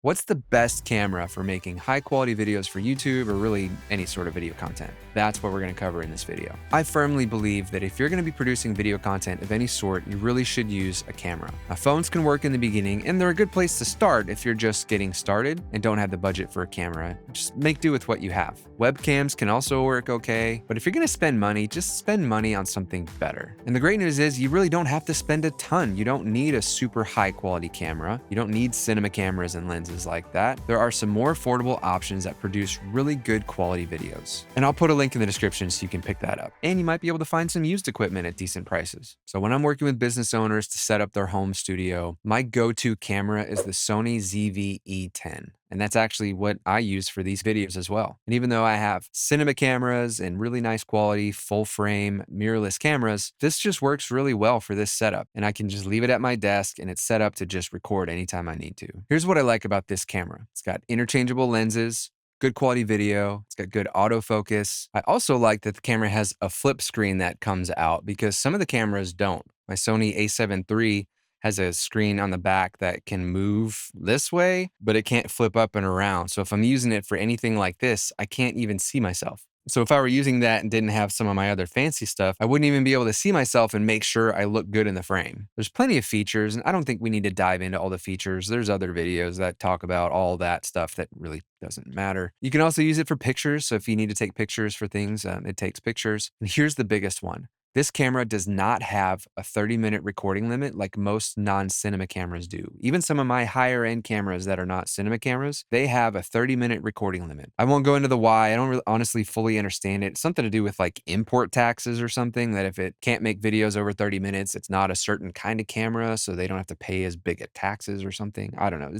What's the best camera for making high quality videos for YouTube or really any sort of video content? That's what we're going to cover in this video. I firmly believe that if you're going to be producing video content of any sort, you really should use a camera. Now, phones can work in the beginning, and they're a good place to start if you're just getting started and don't have the budget for a camera. Just make do with what you have. Webcams can also work okay, but if you're going to spend money, just spend money on something better. And the great news is you really don't have to spend a ton. You don't need a super high quality camera. You don't need cinema cameras and lenses like that. There are some more affordable options that produce really good quality videos. And I'll put a link in the description so you can pick that up. And you might be able to find some used equipment at decent prices. So when I'm working with business owners to set up their home studio, my go-to camera is the Sony ZV-E10. And that's actually what I use for these videos as well. And even though I have cinema cameras and really nice quality, full frame, mirrorless cameras, this just works really well for this setup. And I can just leave it at my desk and it's set up to just record anytime I need to. Here's what I like about this camera. It's got interchangeable lenses, good quality video. It's got good autofocus. I also like that the camera has a flip screen that comes out because some of the cameras don't. My Sony a7 III has a screen on the back that can move this way, but it can't flip up and around. So if I'm using it for anything like this, I can't even see myself. So if I were using that and didn't have some of my other fancy stuff, I wouldn't even be able to see myself and make sure I look good in the frame. There's plenty of features, and I don't think we need to dive into all the features. There's other videos that talk about all that stuff that really doesn't matter. You can also use it for pictures. So if you need to take pictures for things, it takes pictures. And here's the biggest one. This camera does not have a 30-minute recording limit like most non-cinema cameras do. Even some of my higher end cameras that are not cinema cameras, they have a 30-minute recording limit. I won't go into the why. I don't really honestly fully understand it. It's something to do with like import taxes or something, that if it can't make videos over 30 minutes, it's not a certain kind of camera, so they don't have to pay as big a taxes or something. I don't know.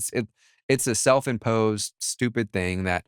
It's a self-imposed stupid thing that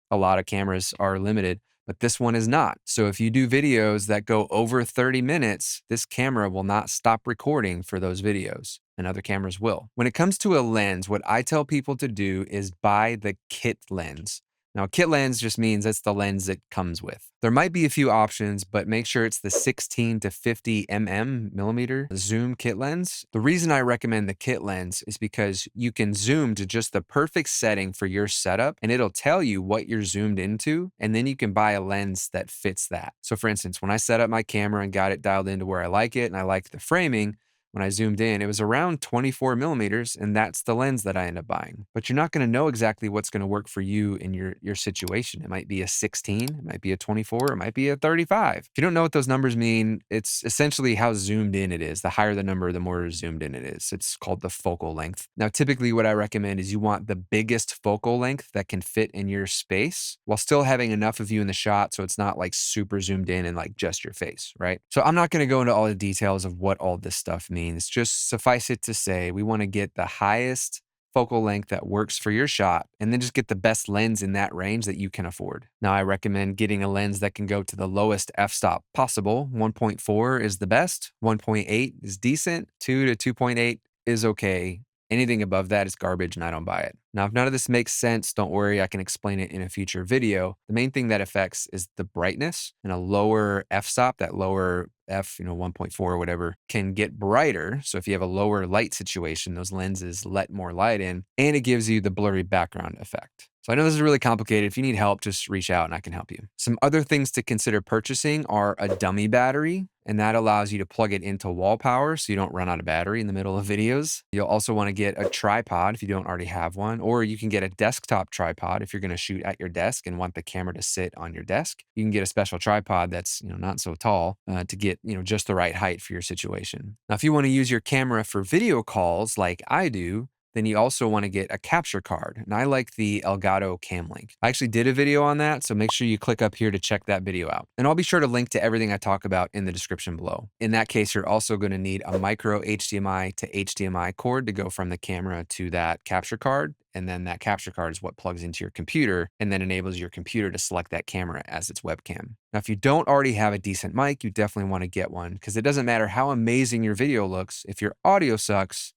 a lot of cameras are limited, but this one is not. So if you do videos that go over 30 minutes, this camera will not stop recording for those videos, and other cameras will. When it comes to a lens, what I tell people to do is buy the kit lens. Now, kit lens just means that's the lens it comes with. There might be a few options, but make sure it's the 16 to 50 millimeter zoom kit lens. The reason I recommend the kit lens is because you can zoom to just the perfect setting for your setup, and it'll tell you what you're zoomed into, and then you can buy a lens that fits that. So for instance, when I set up my camera and got it dialed into where I like it, and I like the framing, when I zoomed in, it was around 24 millimeters, and that's the lens that I end up buying. But you're not going to know exactly what's going to work for you in your situation. It might be a 16, it might be a 24, it might be a 35. If you don't know what those numbers mean, it's essentially how zoomed in it is. The higher the number, the more zoomed in it is. It's called the focal length. Now, typically what I recommend is you want the biggest focal length that can fit in your space while still having enough of you in the shot so it's not like super zoomed in and like just your face, right? So I'm not going to go into all the details of what all this stuff means. Just suffice it to say, we want to get the highest focal length that works for your shot, and then just get the best lens in that range that you can afford. Now, I recommend getting a lens that can go to the lowest f-stop possible. 1.4 is the best, 1.8 is decent, 2 to 2.8 is okay. Anything above that is garbage and I don't buy it. Now, if none of this makes sense, don't worry, I can explain it in a future video. The main thing that affects is the brightness, and a lower f-stop, that lower f, 1.4 or whatever, can get brighter. So if you have a lower light situation, those lenses let more light in, and it gives you the blurry background effect. So I know this is really complicated. If you need help, just reach out and I can help you. Some other things to consider purchasing are a dummy battery, and that allows you to plug it into wall power so you don't run out of battery in the middle of videos. You'll also want to get a tripod if you don't already have one, or you can get a desktop tripod if you're going to shoot at your desk and want the camera to sit on your desk. You can get a special tripod that's not so tall to get just the right height for your situation. Now, if you want to use your camera for video calls like I do, then you also want to get a capture card. And I like the Elgato Cam Link. I actually did a video on that, so make sure you click up here to check that video out. And I'll be sure to link to everything I talk about in the description below. In that case, you're also going to need a micro HDMI to HDMI cord to go from the camera to that capture card. And then that capture card is what plugs into your computer and then enables your computer to select that camera as its webcam. Now, if you don't already have a decent mic, you definitely want to get one, because it doesn't matter how amazing your video looks. If your audio sucks,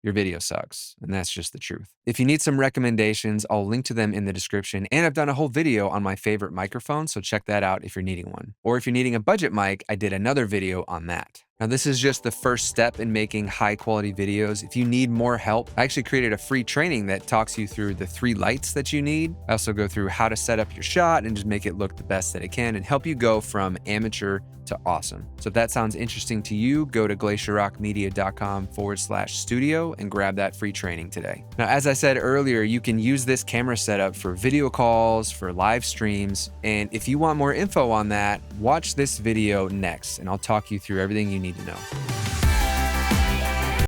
your video sucks. And that's just the truth. If you need some recommendations, I'll link to them in the description. And I've done a whole video on my favorite microphone, so check that out if you're needing one. Or if you're needing a budget mic, I did another video on that. Now, this is just the first step in making high quality videos. If you need more help, I actually created a free training that talks you through the 3 lights that you need. I also go through how to set up your shot and just make it look the best that it can and help you go from amateur to awesome. So if that sounds interesting to you, go to glacierrockmedia.com/studio and grab that free training today. Now, as I said earlier, you can use this camera setup for video calls, for live streams. And if you want more info on that, watch this video next, and I'll talk you through everything you need to know.